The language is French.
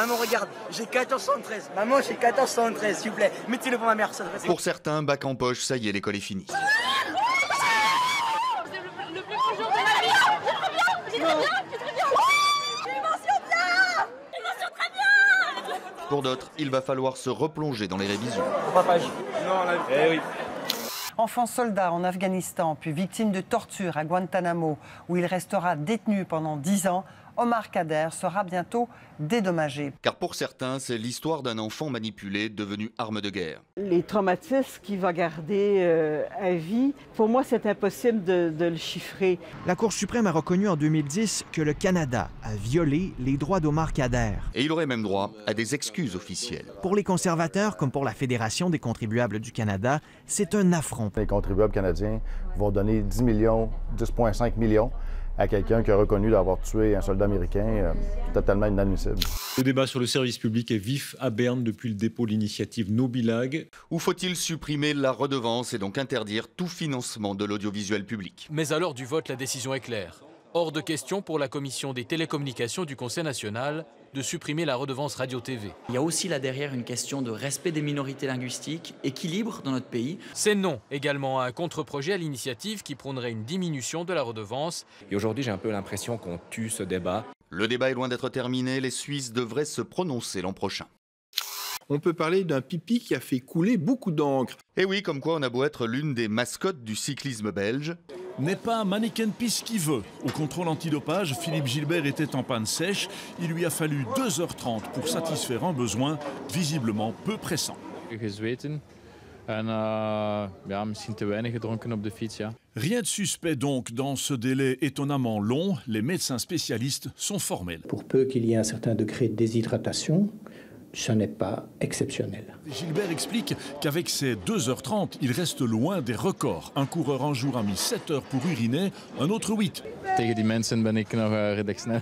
Maman, regarde, j'ai 14,73. Maman, j'ai 14,73, s'il vous plaît. Mettez-le pour ma mère, ça. Pour certains, bac en poche, ça y est, l'école est finie. Le plus beau jour de ma vie. J'ai très bien. J'ai une mention bien. Une mention très bien. Pour d'autres, il va falloir se replonger dans les révisions. Enfant soldat en Afghanistan, puis victime de torture à Guantanamo, où il restera détenu pendant 10 ans, Omar Kader sera bientôt dédommagé. Car pour certains, c'est l'histoire d'un enfant manipulé devenu arme de guerre. Les traumatismes qu'il va garder à vie, pour moi, c'est impossible de le chiffrer. La Cour suprême a reconnu en 2010 que le Canada a violé les droits d'Omar Kader. Et il aurait même droit à des excuses officielles. Pour les conservateurs, comme pour la Fédération des contribuables du Canada, c'est un affront. Les contribuables canadiens vont donner 10 millions, 10,5 millions à quelqu'un qui a reconnu d'avoir tué un soldat américain, totalement inadmissible. Le débat sur le service public est vif à Berne depuis le dépôt de l'initiative No Bilag. Ou faut-il supprimer la redevance et donc interdire tout financement de l'audiovisuel public? Mais à l'heure du vote, la décision est claire. Hors de question pour la Commission des télécommunications du Conseil national de supprimer la redevance radio-TV. Il y a aussi là derrière une question de respect des minorités linguistiques, équilibre dans notre pays. C'est non également à un contre-projet à l'initiative qui prônerait une diminution de la redevance. Et aujourd'hui, j'ai un peu l'impression qu'on tue ce débat. Le débat est loin d'être terminé, les Suisses devraient se prononcer l'an prochain. On peut parler d'un pipi qui a fait couler beaucoup d'encre. Et oui, comme quoi on a beau être l'une des mascottes du cyclisme belge. N'est pas un mannequin piste qui veut. Au contrôle antidopage, Philippe Gilbert était en panne sèche. Il lui a fallu 2h30 pour satisfaire un besoin visiblement peu pressant. Rien de suspect donc dans ce délai étonnamment long. Les médecins spécialistes sont formels. Pour peu qu'il y ait un certain degré de déshydratation, ce n'est pas exceptionnel. Gilbert explique qu'avec ses 2h30, il reste loin des records. Un coureur un jour a mis 7 heures pour uriner, un autre 8. Tegen die mensen ben ik nog redelijk snel.